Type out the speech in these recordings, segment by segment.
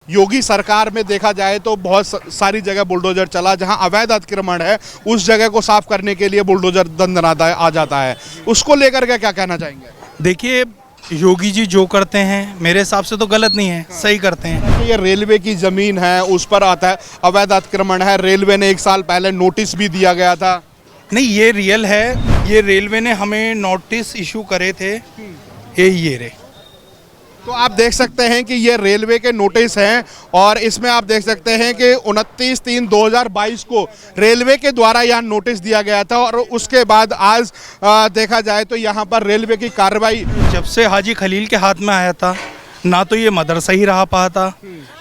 योगी सरकार में देखा जाए तो बहुत सारी जगह बुलडोजर चला, जहां अवैध अतिक्रमण है उस जगह को साफ करने के लिए बुलडोजर दंदनाता आ जाता है। उसको लेकर के क्या कहना चाहेंगे? देखिए, योगी जी जो करते हैं मेरे हिसाब से तो गलत नहीं है, सही करते हैं। ये रेलवे की जमीन है, उस पर आता है अवैध अतिक्रमण है। रेलवे ने 1 साल पहले नोटिस भी दिया गया था। नहीं, ये रियल है। ये रेलवे ने हमें नोटिस इशू करे थे, ये रे। तो आप देख सकते हैं कि ये रेलवे के नोटिस हैं और इसमें आप देख सकते हैं कि 29/3/2022 को रेलवे के द्वारा यहाँ नोटिस दिया गया था और उसके बाद आज देखा जाए तो यहाँ पर रेलवे की कार्रवाई। जब से हाजी खलील के हाथ में आया था, ना तो ये मदरसा ही रहा पाता,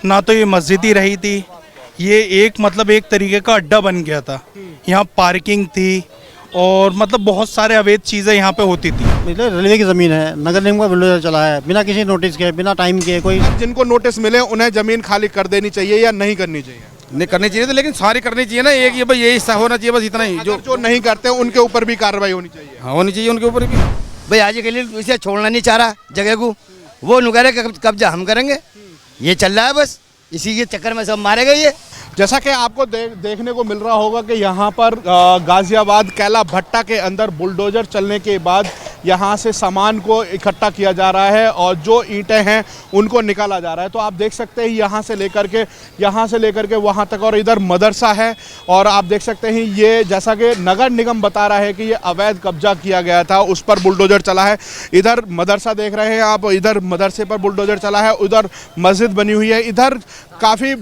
ना तो ये मस्जिद ही रही थी। ये एक तरीके का अड्डा बन गया था। यहाँ पार्किंग थी और बहुत सारे अवैध चीज़ें यहाँ पे होती थी। रेलवे की ज़मीन है, नगर निगम का बुलडोजर चला है बिना किसी नोटिस के, बिना टाइम के। कोई जिनको नोटिस मिले उन्हें ज़मीन खाली कर देनी चाहिए या नहीं करनी चाहिए? नहीं करनी चाहिए, तो लेकिन सारी करनी चाहिए ना। एक ये भाई यही हिस्सा होना चाहिए, बस इतना ही। जो नहीं करते उनके ऊपर भी कार्रवाई होनी चाहिए। हाँ, होनी चाहिए उनके ऊपर भी। भाई हाजी खलील इसे छोड़ना नहीं चाह रहा जगह को, वो नुकरे कब्जा हम करेंगे, ये चल रहा है। बस इसी के चक्कर में सब मारे गए। ये जैसा कि आपको देखने को मिल रहा होगा कि यहाँ पर गाजियाबाद कैला भट्टा के अंदर बुलडोजर चलने के बाद यहाँ से सामान को इकट्ठा किया जा रहा है और जो ईंटें हैं उनको निकाला जा रहा है। तो आप देख सकते हैं यहाँ से लेकर के वहाँ तक, और इधर मदरसा है। और आप देख सकते हैं ये जैसा कि नगर निगम बता रहा है कि ये अवैध कब्जा किया गया था, उस पर बुलडोजर चला है। इधर मदरसा देख रहे हैं आप, इधर मदरसे पर बुलडोजर चला है, उधर मस्जिद बनी हुई है, इधर काफ़ी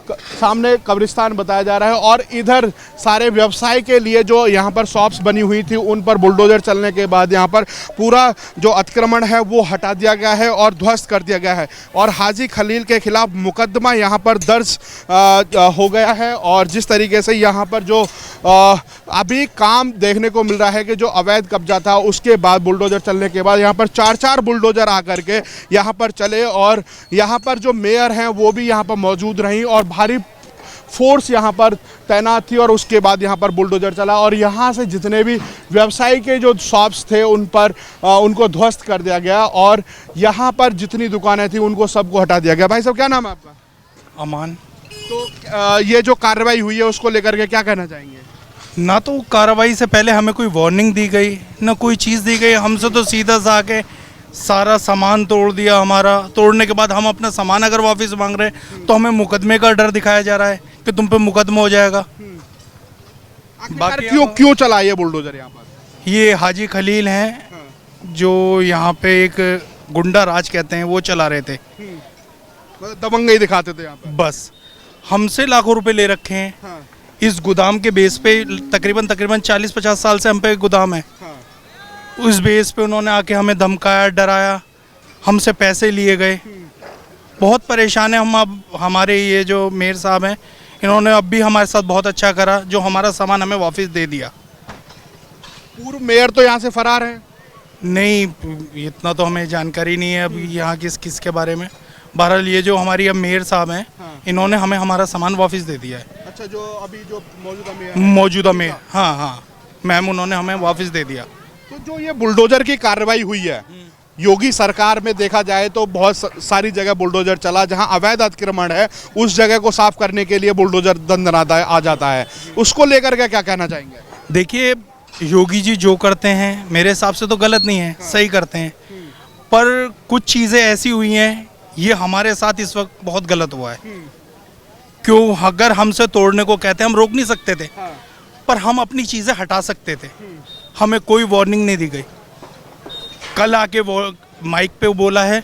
सामने कब्रिस्तान बताया जा रहा है और इधर सारे व्यवसाय के लिए जो यहाँ पर शॉप्स बनी हुई थी उन पर बुलडोजर चलने के बाद यहाँ पर पूरा जो अतिक्रमण है वो हटा दिया गया है और ध्वस्त कर दिया गया है। और हाजी खलील के खिलाफ मुकदमा यहाँ पर दर्ज हो गया है। और जिस तरीके से यहाँ पर जो अभी काम देखने को मिल रहा है कि जो अवैध कब्जा था उसके बाद बुलडोजर चलने के बाद यहाँ पर 4 बुलडोजर आकर के यहाँ पर चले और यहाँ पर जो मेयर हैं वो भी यहाँ पर मौजूद रहीं और भारी फोर्स यहाँ पर तैनात थी। और उसके बाद यहाँ पर बुलडोजर चला और यहाँ से जितने भी व्यवसायी के जो शॉप्स थे उन पर उनको ध्वस्त कर दिया गया और यहाँ पर जितनी दुकानें थी उनको सबको हटा दिया गया। भाई साहब, क्या नाम है आपका? अमान। तो ये जो कार्रवाई हुई है उसको लेकर के क्या कहना चाहेंगे? ना तो कार्रवाई से पहले हमें कोई वार्निंग दी गई, ना कोई चीज़ दी गई। हमसे तो सीधा सा आके सारा सामान तोड़ दिया हमारा। तोड़ने के बाद हम अपना सामान अगर वापस मांग रहे हैं तो हमें मुकदमे का डर दिखाया जा रहा है कि तुम पे मुकदमा हो जाएगा। बाकी क्यों चला ये बुलडोजर यहाँ पर? ये हाजी खलील हैं जो यहाँ पे एक गुंडा राज कहते हैं, वो चला रहे थे। दबंगई दिखाते थे यहाँ पर। बस हमसे लाखों रुपए ले रखे हैं। हाँ। इस गोदाम के बेस पे तकरीबन 40-50 साल से हम पे गोदाम है। हाँ। उस बेस पे उन्होंने आके हमें धमकाया, डराया, हमसे पैसे लिए गए। बहुत परेशान है हम। अब हमारे ये जो मेयर साहब हैं इन्होंने अब भी हमारे साथ बहुत अच्छा करा, जो हमारा सामान हमें वापस दे दिया। पूर्व मेयर तो यहाँ से फरार है। नहीं, इतना तो हमें जानकारी नहीं है अब यहाँ किस के बारे में। बहरहाल ये जो हमारी अब मेयर साहब हैं, हाँ। इन्होंने हमें हमारा सामान वापस दे दिया है। अच्छा, जो अभी जो मौजूदा मेयर, हाँ मैम, उन्होंने हमें वापस दे दिया। तो जो ये बुलडोजर की कार्रवाई हुई है, योगी सरकार में देखा जाए तो बहुत सारी जगह बुलडोजर चला, जहां अवैध अतिक्रमण है उस जगह को साफ करने के लिए बुलडोजर दंदनाता आ जाता है। उसको लेकर के क्या कहना चाहेंगे? देखिए, योगी जी जो करते हैं मेरे हिसाब से तो गलत नहीं है, सही करते हैं। पर कुछ चीज़ें ऐसी हुई हैं, ये हमारे साथ इस वक्त बहुत गलत हुआ है। क्यों? अगर हमसे तोड़ने को कहते हम रोक नहीं सकते थे, पर हम अपनी चीज़ें हटा सकते थे। हमें कोई वार्निंग नहीं दी गई। कल आके वो माइक पे बोला है,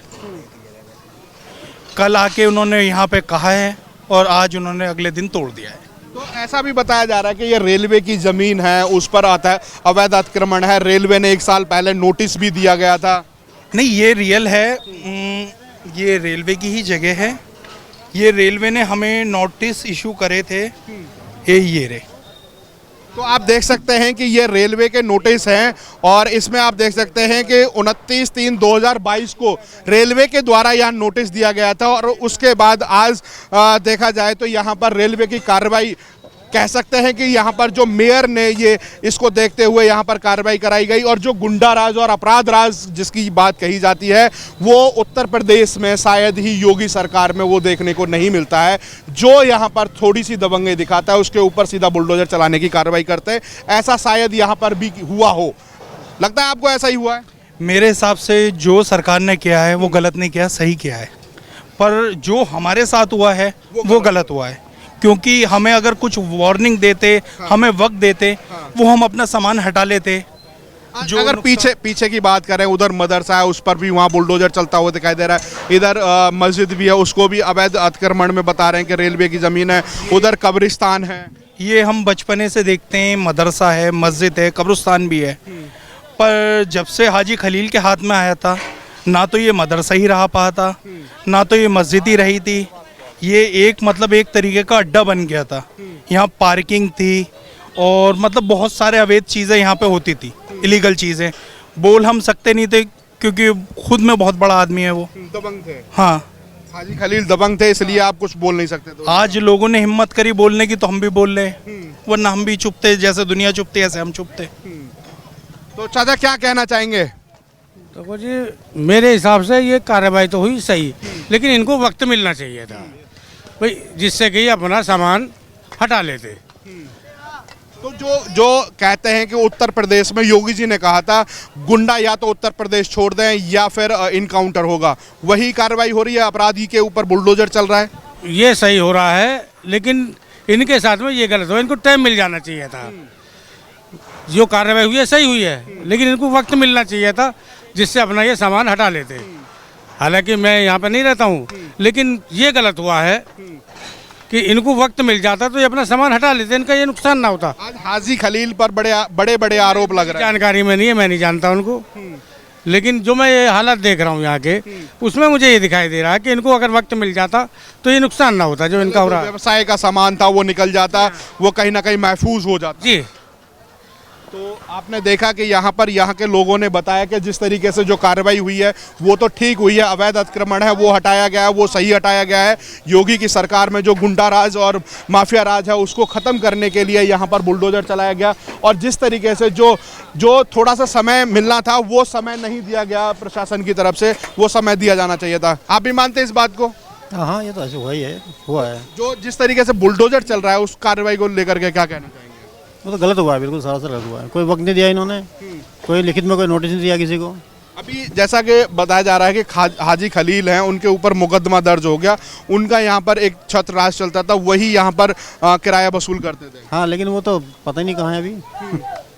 कल आके उन्होंने यहाँ पे कहा है और आज उन्होंने अगले दिन तोड़ दिया है। तो ऐसा भी बताया जा रहा है कि ये रेलवे की ज़मीन है, उस पर आता है अवैध अतिक्रमण है। रेलवे ने 1 साल पहले नोटिस भी दिया गया था। नहीं, ये रियल है। ये रेलवे की ही जगह है। ये रेलवे ने हमें नोटिस इशू करे थे, ये रे। तो आप देख सकते हैं कि ये रेलवे के नोटिस हैं और इसमें आप देख सकते हैं कि 29/3/2022 को रेलवे के द्वारा यहाँ नोटिस दिया गया था और उसके बाद आज देखा जाए तो यहाँ पर रेलवे की कार्रवाई कह सकते हैं कि यहाँ पर जो मेयर ने ये इसको देखते हुए यहाँ पर कार्रवाई कराई गई। और जो गुंडा राज और अपराध राज जिसकी बात कही जाती है वो उत्तर प्रदेश में शायद ही योगी सरकार में वो देखने को नहीं मिलता है। जो यहाँ पर थोड़ी सी दबंगई दिखाता है उसके ऊपर सीधा बुलडोजर चलाने की कार्रवाई करते हैं। ऐसा शायद यहाँ पर भी हुआ हो, लगता है आपको ऐसा ही हुआ है? मेरे हिसाब से जो सरकार ने किया है वो गलत नहीं किया, सही किया है। पर जो हमारे साथ हुआ है वो गलत हुआ है, क्योंकि हमें अगर कुछ वार्निंग देते, हमें वक्त देते, वो हम अपना सामान हटा लेते। जो अगर पीछे की बात करें, उधर मदरसा है उस पर भी वहाँ बुलडोजर चलता हुआ दिखाई दे रहा है। इधर मस्जिद भी है, उसको भी अवैध अतिक्रमण में बता रहे हैं कि रेलवे की ज़मीन है। उधर कब्रिस्तान है। ये हम बचपने से देखते हैं, मदरसा है, मस्जिद है, कब्रिस्तान भी है। पर जब से हाजी खलील के हाथ में आया था, ना तो ये मदरसा ही रहा पाता, ना तो ये मस्जिद ही रही थी। ये एक तरीके का अड्डा बन गया था। यहाँ पार्किंग थी और बहुत सारे अवैध चीज़ें यहाँ पे होती थी, इलीगल चीज़ें। बोल हम सकते नहीं थे क्योंकि खुद में बहुत बड़ा आदमी है वो। दबंग थे। हाँ, हाजी खलील दबंग थे, इसलिए आप कुछ बोल नहीं सकते। तो आज लोगों ने हिम्मत करी बोलने की तो हम भी बोल रहे हैं, वरना हम भी चुप थे। जैसे दुनिया चुप थी ऐसे हम चुप थे। तो चाचा क्या कहना चाहेंगे? तो जी मेरे हिसाब से ये कार्रवाई तो हुई सही, लेकिन इनको वक्त मिलना चाहिए था भाई, जिससे कि अपना सामान हटा लेते। तो जो कहते हैं कि उत्तर प्रदेश में योगी जी ने कहा था गुंडा या तो उत्तर प्रदेश छोड़ दें या फिर इनकाउंटर होगा, वही कार्रवाई हो रही है, अपराधी के ऊपर बुलडोजर चल रहा है। ये सही हो रहा है, लेकिन इनके साथ में ये गलत हो। इनको टाइम मिल जाना चाहिए था। जो कार्रवाई हुई है सही हुई है, लेकिन इनको वक्त मिलना चाहिए था जिससे अपना ये सामान हटा लेते। हालांकि मैं यहाँ पर नहीं रहता हूँ, लेकिन ये गलत हुआ है कि इनको वक्त मिल जाता तो ये अपना सामान हटा लेते, इनका ये नुकसान ना होता। आज हाजी खलील पर बड़े आरोप लग रहे हैं। जानकारी में नहीं है, मैं नहीं जानता उनको, लेकिन जो मैं ये हालत देख रहा हूँ यहाँ के, उसमें मुझे ये दिखाई दे रहा है कि इनको अगर वक्त मिल जाता तो ये नुकसान ना होता जो इनका हो रहा है। व्यवसाय का सामान था वो निकल जाता, वो कहीं ना कहीं महफूज हो जाता। जी, तो आपने देखा कि यहाँ के लोगों ने बताया कि जिस तरीके से जो कार्रवाई हुई है वो तो ठीक हुई है। अवैध अतिक्रमण है वो हटाया गया है, वो सही हटाया गया है। योगी की सरकार में जो गुंडा राज और माफिया राज है उसको ख़त्म करने के लिए यहाँ पर बुलडोजर चलाया गया। और जिस तरीके से जो थोड़ा सा समय मिलना था वो समय नहीं दिया गया प्रशासन की तरफ से, वो समय दिया जाना चाहिए था। आप भी मानते हैं इस बात को? हाँ, ये तो ऐसे हुआ ही है, हुआ है। जो जिस तरीके से बुलडोजर चल रहा है उस कार्रवाई को लेकर के क्या कहना चाहेंगे? वो तो गलत हुआ है, बिल्कुल सरासर गलत हुआ है। कोई वक्त नहीं दिया इन्होंने, कोई लिखित में कोई नोटिस नहीं दिया किसी को। अभी जैसा कि बताया जा रहा है कि हाजी खलील हैं, उनके ऊपर मुकदमा दर्ज हो गया। उनका यहाँ पर एक छत्र राज चलता था, वही यहाँ पर किराया वसूल करते थे। हाँ, लेकिन वो तो पता ही नहीं कहाँ है अभी।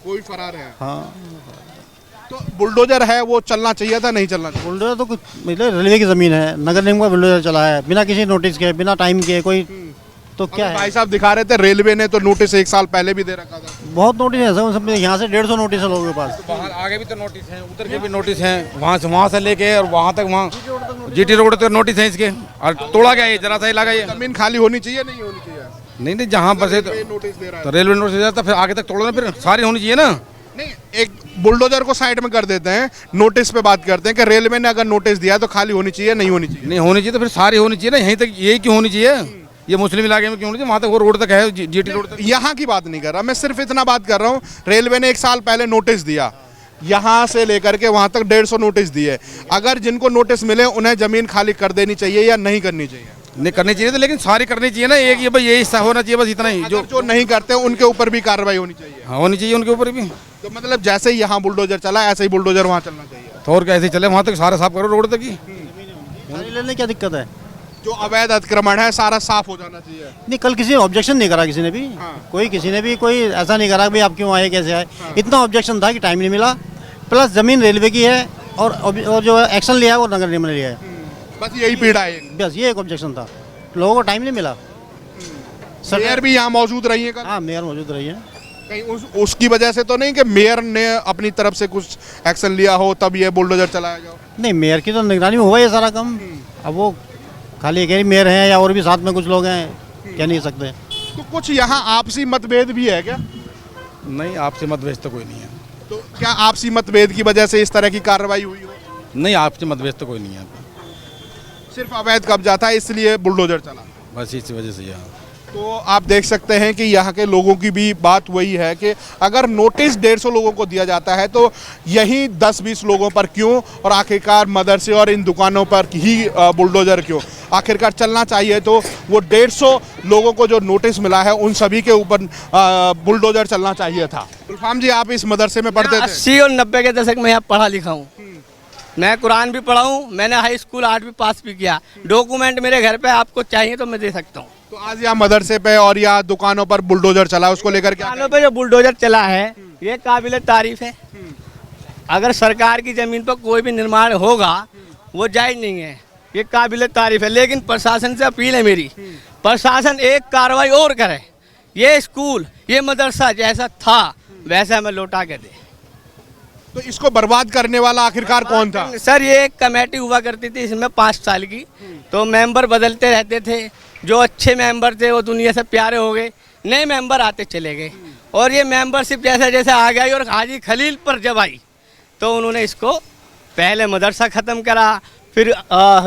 कोई फरार है। हाँ, तो बुलडोजर है वो चलना चाहिए था, नहीं चलना चाहिए? बुलडोजर तो कुछ रेलवे की ज़मीन है, नगर निगम का बुलडोजर चला है बिना किसी नोटिस के, बिना टाइम के। कोई तो क्या है? भाई साहब दिखा रहे थे रेलवे ने तो नोटिस 1 साल पहले भी दे रखा था। बहुत नोटिस है सर, सब यहाँ से 150 नोटिस है लोगों के पास। बाहर आगे भी तो नोटिस हैं, उधर के भी नोटिस हैं, वहाँ से लेके और वहाँ तक, वहाँ जीटी रोड तक नोटिस हैं इसके। और तोड़ा गया ये, जरा सा ही लगा ये। जमीन खाली होनी चाहिए, नहीं होनी चाहिए? नहीं, जहाँ पर से नोटिस दे रहा है तो रेलवे नोटिस जाता, फिर आगे तक तोड़ो ना, फिर सारी होनी चाहिए ना। नहीं, एक बुलडोजर को साइड में कर देते हैं, नोटिस पे बात करते हैं कि रेलवे ने अगर नोटिस दिया तो खाली होनी चाहिए, नहीं होनी चाहिए? नहीं होनी चाहिए तो फिर सारी होनी चाहिए ना। यहीं तक यही क्यों होनी चाहिए? ये मुस्लिम इलाके में क्यों होनी चाहिए? वहाँ तक वो रोड तक है, जीटी रोड तक। यहाँ की बात नहीं कर रहा मैं, सिर्फ इतना बात कर रहा हूँ। रेलवे ने 1 साल पहले नोटिस दिया, यहाँ से लेकर के वहाँ तक 150 नोटिस दिए। अगर जिनको नोटिस मिले उन्हें जमीन खाली कर देनी चाहिए या नहीं करनी चाहिए? नहीं करनी चाहिए तो, लेकिन सारी करनी चाहिए ना। एक ये भाई यही हिस्सा होना चाहिए, बस इतना ही। जो नहीं करते उनके ऊपर भी कार्रवाई होनी चाहिए। हाँ, होनी चाहिए उनके ऊपर भी। तो मतलब जैसे ही यहाँ बुलडोजर चला ऐसे ही बुलडोजर वहाँ चलना चाहिए। तो और कैसे चले, वहाँ तक सारा साफ करो रोड तक ही। लेने क्या दिक्कत है? जो अवैध अतिक्रमण है सारा साफ हो जाना चाहिए। नहीं, कल किसी ने ऑब्जेक्शन नहीं करा, किसी ने भी किसी ने भी कोई ऐसा नहीं करा कि भाई आप क्यों आए, कैसे आए। इतना ऑब्जेक्शन था कि टाइम नहीं मिला, प्लस ज़मीन रेलवे की है और जो एक्शन लिया है वो नगर निगम ने लिया है। बस यही पीड़ा है, बस ये एक ऑब्जेक्शन था, लोगों को टाइम नहीं मिला। मेयर भी यहाँ मौजूद रही है कल? हाँ, मेयर मौजूद रही है। कहीं उसकी वजह से तो नहीं कि मेयर ने अपनी तरफ से कुछ एक्शन लिया हो तब ये बुलडोजर चलाया जाओ? नहीं, मेयर की तो निगरानी में हुआ ये सारा काम। अब वो खाली कह रही मेयर हैं या और भी साथ में कुछ लोग हैं, कह नहीं सकते। तो कुछ यहाँ आपसी मतभेद भी है क्या? नहीं, आपसे मतभेद तो कोई नहीं है। तो क्या आपसी मतभेद की वजह से इस तरह की कार्रवाई हुई हो? नहीं, आपसे मतभेद तो कोई नहीं है। सिर्फ अवैध कब्जा था इसलिए बुलडोजर चला, बस इसी वजह से। यहाँ तो आप देख सकते हैं कि यहाँ के लोगों की भी बात वही है कि अगर नोटिस 150 लोगों को दिया जाता है तो यही 10-20 लोगों पर क्यों, और आखिरकार मदरसे और इन दुकानों पर ही बुलडोजर क्यों। आखिरकार चलना चाहिए तो वो 150 लोगों को जो नोटिस मिला है उन सभी के ऊपर बुलडोजर चलना चाहिए था। गुलफाम जी, आप इस मदरसे में पढ़ते थे? 80 और 90 के दशक में यहाँ पढ़ा लिखा हूँ। मैं कुरान भी पढ़ा हूँ, मैंने हाई स्कूल 8वीं पास भी किया। डॉक्यूमेंट मेरे घर पे आपको चाहिए तो मैं दे सकता हूँ। तो आज यहाँ मदरसे पे और यहाँ दुकानों पर बुलडोजर चला, उसको लेकर क्या दुकानों पे जो बुलडोजर चला है ये काबिल तारीफ है। अगर सरकार की जमीन पर कोई भी निर्माण होगा वो जायज नहीं है, ये काबिल तारीफ है। लेकिन प्रशासन से अपील है मेरी, प्रशासन एक कार्रवाई और करे, ये स्कूल ये मदरसा जैसा था वैसा हमें लौटा के दे। तो इसको बर्बाद करने वाला आखिरकार कौन था? सर ये एक कमेटी हुआ करती थी इसमें 5 साल की, तो मेंबर बदलते रहते थे। जो अच्छे मेंबर थे वो दुनिया से प्यारे हो गए, नए मेंबर आते चले गए, और ये मेंबरशिप जैसे जैसे आ गई और हाजी खलील पर जब आई तो उन्होंने इसको पहले मदरसा ख़त्म करा, फिर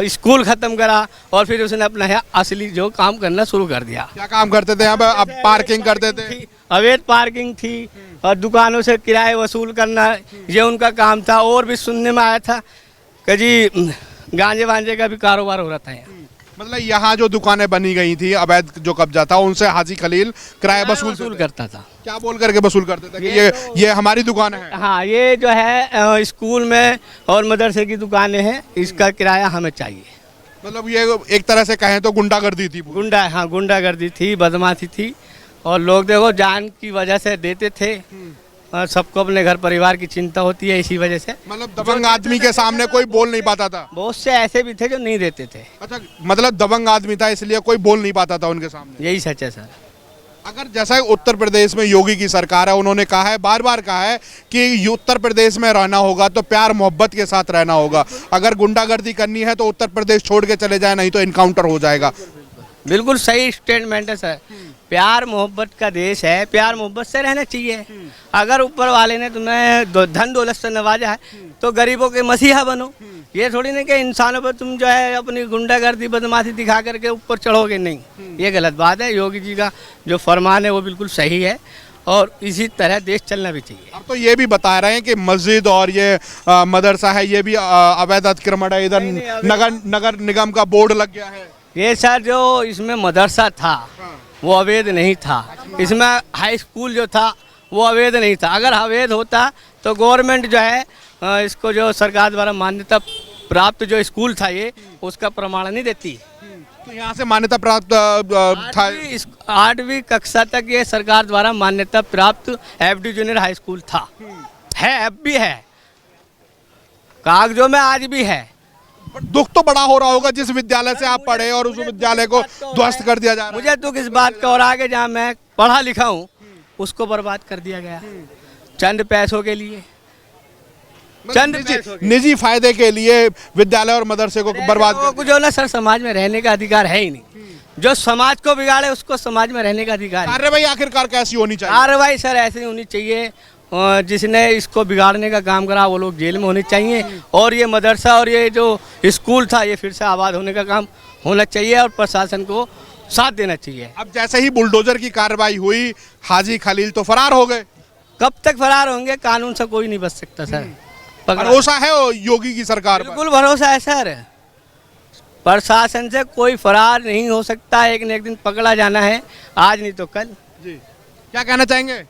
स्कूल ख़त्म करा, और फिर उसने अपना असली जो काम करना शुरू कर दिया। क्या काम करते थे यहाँ पे? अब पार्किंग करते थे, अवैध पार्किंग थी और दुकानों से किराए वसूल करना, ये उनका काम था। और भी सुनने में आया था कि जी गांजे वांजे का भी कारोबार हो रहा था यहाँ। मतलब यहाँ जो दुकानें बनी गई थी, अवैध जो कब्जा था, उनसे हाजी खलील किराया वसूल करता था। क्या बोल करके वसूल करते थे कि ये हमारी दुकान है? हाँ, ये जो है स्कूल में और मदरसे की दुकानें हैं, इसका किराया हमें चाहिए। मतलब ये एक तरह से कहें तो गुंडागर्दी थी। हाँ गुंडागर्दी थी, बदमाशी थी, और लोग देखो जान की वजह से देते थे। सबको अपने घर परिवार की चिंता होती है, इसी वजह से। मतलब दबंग आदमी के सामने कोई बोल नहीं पाता था? बहुत से ऐसे भी थे जो नहीं देते थे। अच्छा, मतलब दबंग आदमी था इसलिए कोई बोल नहीं पाता था उनके सामने? यही सच है सर। अगर जैसा उत्तर प्रदेश में योगी की सरकार है, उन्होंने कहा है, बार बार कहा है कि उत्तर प्रदेश में रहना होगा तो प्यार मोहब्बत के साथ रहना होगा, अगर गुंडागर्दी करनी है तो उत्तर प्रदेश छोड़ के चले जाए, नहीं तो इनकाउंटर हो जाएगा। बिल्कुल सही स्टेटमेंट है सर। प्यार मोहब्बत का देश है, प्यार मोहब्बत से रहना चाहिए। अगर ऊपर वाले ने तुम्हें धन दौलत से नवाजा है तो गरीबों के मसीहा बनो। ये थोड़ी नहीं कि इंसानों पर तुम जो है अपनी गुंडागर्दी बदमाशी दिखा करके ऊपर चढ़ोगे, नहीं, ये गलत बात है। योगी जी का जो फरमान है वो बिल्कुल सही है, और इसी तरह देश चलना भी चाहिए। अब तो ये भी बता रहे हैं कि मस्जिद और ये मदरसा है, ये भी अवैध अतिक्रमण है, इधर नगर निगम का बोर्ड लग गया है। ये सर जो इसमें मदरसा था वो अवैध नहीं था, इसमें हाई स्कूल जो था वो अवैध नहीं था। अगर अवैध होता तो गवर्नमेंट जो है इसको जो सरकार द्वारा मान्यता प्राप्त जो स्कूल था ये उसका प्रमाण नहीं देती। तो यहाँ से मान्यता प्राप्त था 8वीं कक्षा तक ये सरकार द्वारा मान्यता प्राप्त FD जूनियर हाई स्कूल था, है, अब भी है, कागजों में आज भी है। दुख तो बड़ा हो रहा होगा जिस विद्यालय से आप पढ़े और उस विद्यालय को ध्वस्त कर दिया जा रहा है। मुझे दुख इस बात का, और आगे जहाँ मैं पढ़ा लिखा हूँ उसको बर्बाद कर दिया गया चंद पैसों के लिए, निजी फायदे के लिए विद्यालय और मदरसे को बर्बाद कर। जो ना सर समाज में रहने का अधिकार है ही नहीं। जो समाज को बिगाड़े उसको समाज में रहने का अधिकार। कार्रवाई आखिरकार कैसी होनी चाहिए? कार्रवाई सर ऐसी होनी चाहिए, जिसने इसको बिगाड़ने का काम करा वो लोग जेल में होने चाहिए, और ये मदरसा और ये जो स्कूल था ये फिर से आबाद होने का काम होना चाहिए, और प्रशासन को साथ देना चाहिए। अब जैसे ही बुलडोजर की कार्रवाई हुई, हाजी खलील तो फरार हो गए। कब तक फरार होंगे? कानून से कोई नहीं बच सकता सर। भरोसा है योगी की सरकार पर? बिल्कुल भरोसा है सर। प्रशासन से कोई फरार नहीं हो सकता, एक न एक दिन पकड़ा जाना है, आज नहीं तो कल। जी, क्या कहना चाहेंगे?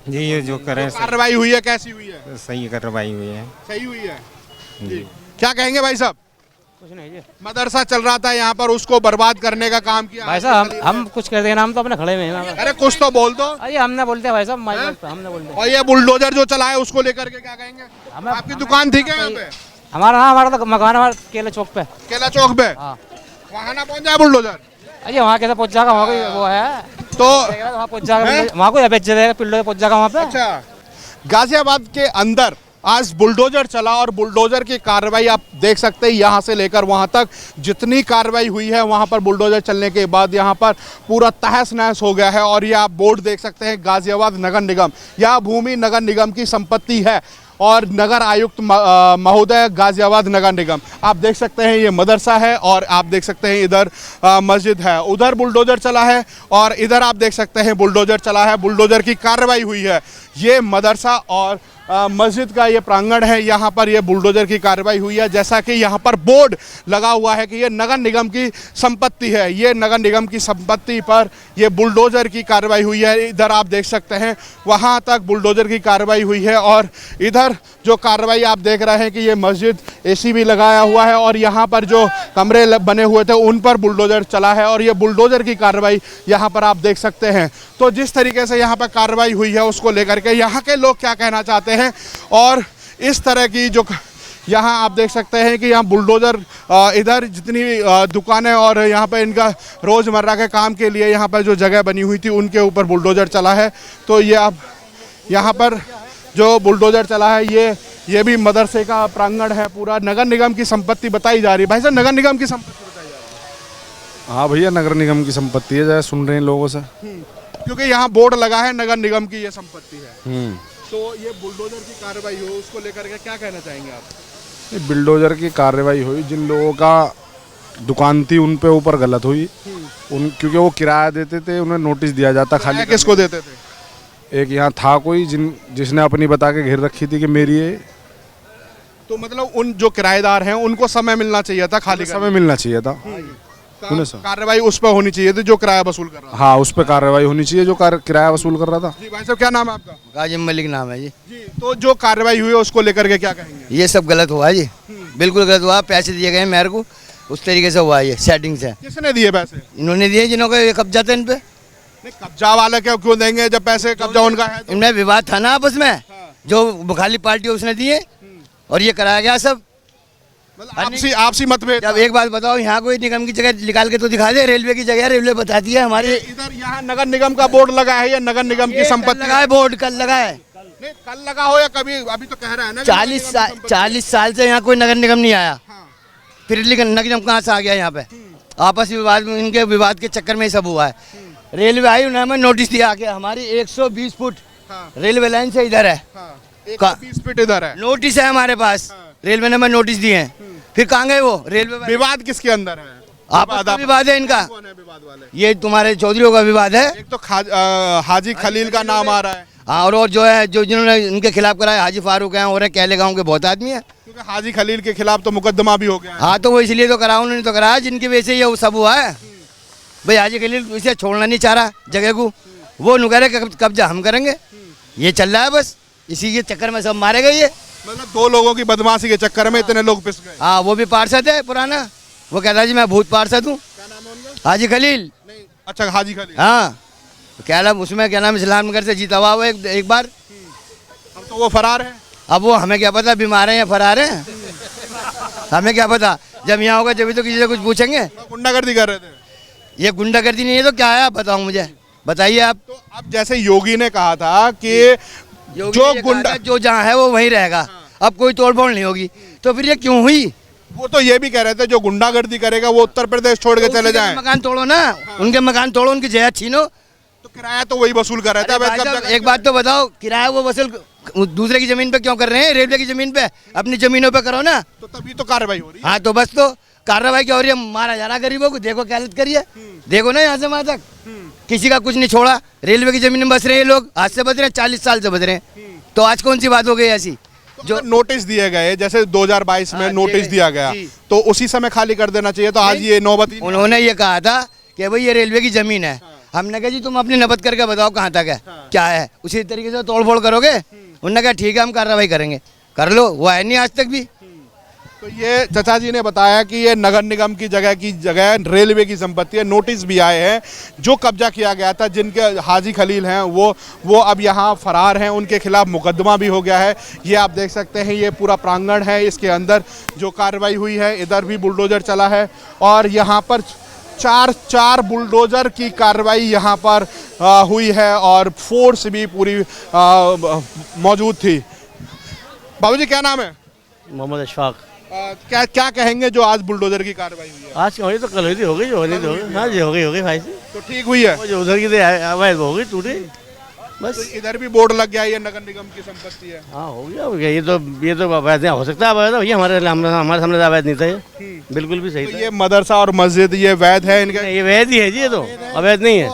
जी, ये जो करें कार्रवाई हुई है, कैसी हुई है? सही कार्रवाई हुई है। सही हुई है जी। क्या कहेंगे भाई साहब? कुछ नहीं जी, मदरसा चल रहा था यहाँ पर, उसको बर्बाद करने का काम किया भाई साहब। हम कुछ कर देना, हम तो अपने खड़े में हैं। अरे कुछ तो बोल दो। अरे हमने बोलते भाई साहब, हमने बोलते। और ये बुलडोजर जो चला है उसको लेकर के क्या कहेंगे? आपकी दुकान थी क्या यहाँ पे? हमारा तो मकान हमारा केला चौक पे। केला चौक पे? वहाँ ना पहुँच जाए बुलडोजर? अरे वहाँ कैसे पहुँच जाएगा? वहाँ कोई वो है तो वहाँ पहुँच जाएगा, वहाँ कोई बेच जाएगा, पिल्लो पहुँच जाएगा वहाँ पे। अच्छा, गाजियाबाद के अंदर आज बुलडोजर चला और बुलडोजर की कार्रवाई आप देख सकते हैं, यहाँ से लेकर वहाँ तक जितनी कार्रवाई हुई है, वहाँ पर बुलडोजर चलने के बाद यहाँ पर पूरा तहस नहस हो गया है। और ये आप बोर्ड देख सकते हैं, गाजियाबाद नगर निगम, यह भूमि नगर निगम की संपत्ति है। और नगर आयुक्त महोदय गाजियाबाद नगर निगम। आप देख सकते हैं ये मदरसा है और आप देख सकते हैं इधर मस्जिद है, उधर बुलडोजर चला है और इधर आप देख सकते हैं बुलडोजर चला है, बुलडोजर की कार्रवाई हुई है। ये मदरसा और मस्जिद का ये प्रांगण है, यहाँ पर ये बुलडोजर की कार्रवाई हुई है। जैसा कि यहाँ पर बोर्ड लगा हुआ है कि ये नगर निगम की संपत्ति है, ये नगर निगम की संपत्ति पर ये बुलडोजर की कार्रवाई हुई है। इधर आप देख सकते हैं वहाँ तक बुलडोजर की कार्रवाई हुई है और इधर जो कार्रवाई आप देख रहे हैं कि ये मस्जिद एसी भी लगाया हुआ है और यहाँ पर जो कमरे बने हुए थे उन पर बुलडोजर चला है और ये बुलडोजर की कार्रवाई यहाँ पर आप देख सकते हैं। तो जिस तरीके से यहाँ पर कार्रवाई हुई है उसको लेकर के यहाँ के लोग क्या कहना चाहते हैं और इस तरह की जो यहाँ आप देख सकते हैं कि यहाँ बुलडोजर इधर जितनी दुकानें और यहाँ पर इनका रोज़मर्रा के काम के लिए यहाँ पर जो जगह बनी हुई थी उनके ऊपर बुलडोजर चला है। तो ये अब यहाँ पर जो बुलडोजर चला है ये भी मदरसे का प्रांगण है, पूरा नगर निगम की संपत्ति बताई जा रही है। भाई साहब नगर निगम की संपत्ति बताई जा रही है? हाँ भैया नगर निगम की संपत्ति है, जरा सुन रहे हैं लोगों से। क्योंकि यहाँ बोर्ड लगा है नगर निगम की ये संपत्ति है। तो ये बुलडोजर की कार्रवाई हो उसको लेकर के क्या कहना चाहेंगे आप? ये बुलडोजर की कार्रवाई हुई, जिन लोगों का दुकान थी उन पे ऊपर गलत हुई, क्योंकि वो किराया देते थे उन्हें नोटिस दिया जाता खाली। किसको देते थे? एक यहाँ था कोई जिसने अपनी बता के घेर रखी थी कि मेरी है। तो मतलब उन जो किराएदार हैं उनको समय मिलना चाहिए था, खाली समय मिलना चाहिए था, कार्रवाई उस पर होनी चाहिए थी जो किराया वसूल कर रहा था। हाँ उस पर कार्रवाई होनी चाहिए जो किराया वसूल कर रहा था। जी भाई साहब क्या नाम है आपका? गाजिम मलिक नाम है जी। जी तो जो कार्रवाई हुई है उसको लेकर के क्या कहेंगे? ये सब गलत हुआ है जी, बिल्कुल गलत हुआ। पैसे दिए गए मेरे को उस तरीके से हुआ, ये सेटिंग से। किसने दिए पैसे? इन्होंने दिए जिन्होंने कब्जा था इन पे। कब्जा वाले क्यों देंगे जब पैसे कब्जा उनका है? इनमें विवाद था ना आपस में, जो बुखाली पार्टी उसने दिए और ये कराया गया सब। आपसी मतभेद। अब एक बात बताओ, यहाँ कोई निगम की जगह निकाल के तो दिखा दे, रेलवे की जगह रेलवे बता दिया हमारे। इधर यहाँ नगर निगम का बोर्ड लगा है या नगर निगम की संपत्ति लगा है? बोर्ड कल लगा है। नहीं कल लगा हो या कभी? अभी तो कह रहा है ना 40 साल से यहाँ कोई नगर निगम नहीं आया, फिर नगर निगम कहाँ से आ गया यहाँ पे? आपसी विवाद में, इनके विवाद के चक्कर में ही सब हुआ है। रेलवे आई, उन्होंने नोटिस दिया कि हमारी 120 फुट रेलवे लाइन से इधर है, 120 फीट इधर है, नोटिस है हमारे पास। रेलवे ने हमें नोटिस दिए हैं, फिर कहाँ गए वो रेलवे? विवाद किसके अंदर है? आपस में विवाद है इनका। ये तुम्हारे चौधरीयों का विवाद है। एक तो हाजी खलील का नाम आ रहा है। हाँ और जो है जो जिन्होंने इनके खिलाफ कराया हाजी फारूक हैं और कहले गाँव के बहुत आदमी है, क्योंकि हाजी खलील के खिलाफ तो मुकदमा भी हो गया है। हाँ तो वो इसलिए तो कराया, उन्होंने तो कराया जिनकी वजह से ये सब हुआ है। भाई हाजी खलील इसे छोड़ना नहीं चाह रहा जगह को, वो नुकरे कब्जा हम करेंगे, ये चल रहा है बस। इसी के चक्कर में सब मारे गए। ये मतलब दो लोगों की बदमाशी के चक्कर में इतने लोग पिस गए। हाँ वो भी पार्षद है पुराना, वो कहता जी मैं भूत पार्षद हूँ। क्या नाम है उनका? हाजी खलील। नहीं अच्छा हाजी खलील। हाँ क्या नाम उसमें, क्या नाम, इस्लाम नगर से जीता हुआ वो एक बार। अब तो वो फरार है। अब वो हमें क्या पता बीमार है या फरार है, हमें क्या पता। जब यहाँ होगा जब तो किसी से कुछ पूछेंगे। गुंडागर्दी कर रहे थे। ये गुंडागर्दी नहीं है तो क्या है आप बताओ मुझे, बताइए आप। तो अब जैसे योगी ने कहा था कि जो गुंडा जो जहाँ है वो वहीं रहेगा, अब कोई तोड़फोड़ नहीं होगी, तो फिर ये क्यों हुई? वो तो ये भी कह रहे थे जो गुंडागर्दी करेगा वो उत्तर प्रदेश छोड़ के चले जाएं। मकान तोड़ो ना, उनके मकान तोड़ो, उनकी जगह छीनो। तो किराया तो वही वसूल कर रहे थे। एक बात तो बताओ, किराया वो वसूल दूसरे की जमीन पे क्यों कर रहे हैं? रेलवे की जमीन पे, अपनी जमीनों पे करो ना। तो तभी तो कार्रवाई हो रही है। हाँ तो बस, तो कार्रवाई क्या हो रही है? मारा जा रहा गरीबों को, देखो क्या हालत करी है, देखो ना यहाँ से वहाँ तक किसी का कुछ नहीं छोड़ा। रेलवे की जमीन में बस रहे हैं लोग, आज से बच रहे हैं, 40 साल से बच रहे हैं। तो आज कौन सी बात हो गई ऐसी? जो नोटिस दिए गए, जैसे 2022 में नोटिस दिया गया तो उसी समय खाली कर देना चाहिए। तो आज ये नौबत। उन्होंने ये कहा था कि भाई ये रेलवे की जमीन है, हमने कहा जी तुम अपनी नबत करके बताओ कहाँ तक है, क्या है, उसी तरीके से तोड़फोड़ करोगे? उन्होंने कहा ठीक है हम कार्रवाई करेंगे, कर लो। वो है नहीं आज तक भी। तो ये चाचा जी ने बताया कि ये नगर निगम की जगह रेलवे की संपत्ति है। नोटिस भी आए हैं, जो कब्जा किया गया था, जिनके हाजी खलील हैं वो अब यहाँ फरार हैं, उनके खिलाफ मुकदमा भी हो गया है। ये आप देख सकते हैं, ये पूरा प्रांगण है, इसके अंदर जो कार्रवाई हुई है, इधर भी बुलडोजर चला है और यहाँ पर चार बुलडोजर की कार्रवाई यहाँ पर हुई है और फोर्स भी पूरी मौजूद थी। बाबूजी क्या नाम है? मोहम्मद अशफाक। क्या कहेंगे जो आज बुलडोजर की कार्रवाई हुई है? आज की होनी तो कल हुई थी, हो गई जो होनी तो होगी। हाँ जी हो गई भाई जी। तो ठीक हुई है? जो उधर की अवैध हो गई टूटी। बस तो इधर भी बोर्ड लग गया, ये नगर निगम की संपत्ति है। हाँ हो गया ये तो अवैध हो सकता है, अवैध भैया हमारे सामने अवैध नहीं था ये, बिल्कुल भी सही तो था। ये मदरसा और मस्जिद ये वैध है इनका? ये वैध ही है जी, ये तो अवैध नहीं है,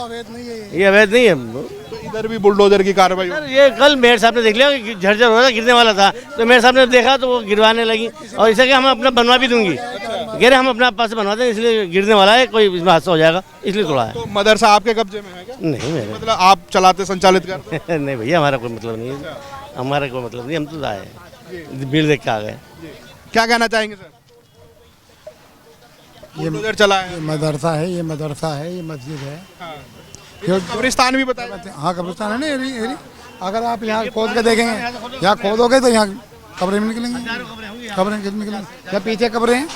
ये अवैध नहीं है। तो इधर भी बुलडोजर की कार्रवाई सर ये कल मेयर साहब ने देख लिया कि झरझर हो रहा था, गिरने वाला था, तो मेयर साहब ने देखा तो वो गिरवाने लगी, और इसे हम अपना बनवा भी दूंगी, कह रहे हम अपना पास से बनवाते हैं, इसलिए गिरने वाला है, कोई इसमें हादसा हो जाएगा इसलिए तोड़ा है। तो मदरसा आपके कब्जे में है क्या? नहीं मेरे मतलब आप चलाते संचालित करते हैं? नहीं भैया हमारा कोई मतलब नहीं है, हमारा कोई मतलब नहीं, हम तो आए हैं, भीड़ देख के आ गए। क्या कहना चाहेंगे सर? बुलडोजर चला है, मदरसा है, ये मदरसा है, ये मस्जिद है, ये कब्रिस्तान भी बताया। हाँ कब्रिस्तान है ना, एरी अगर आप यहाँ खोद के देखेंगे, यहाँ खोदोगे तो यहाँ कब्रें भी निकलेंगी, कब्रें निकलेंगी, या पीछे कब्रें हैं,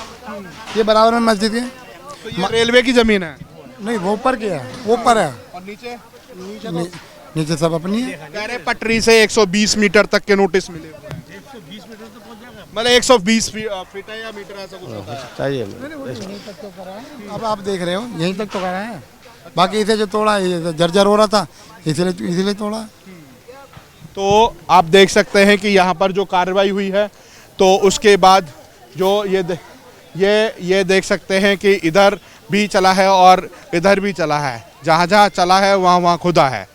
ये बराबर में मस्जिद है। तो ये रेलवे की जमीन है? नहीं वो ऊपर की है, वो ऊपर है, और नीचे नीचे सब अपनी है। कह रहे पटरी से 120 मीटर तक के नोटिस मिले हुए हैं। मतलब 120 फीट है या मीटर, ऐसा कुछ होता है। चाहिए अब आप देख रहे हो यहीं तक तो करा है, बाकी इसे जो तोड़ा ये जर्जर हो रहा था, इसीलिए तोड़ा। तो आप देख सकते हैं कि यहाँ पर जो कार्रवाई हुई है, तो उसके बाद जो ये देख सकते हैं कि इधर भी चला है और इधर भी चला है, जहाँ जहाँ चला है वहाँ खुदा है।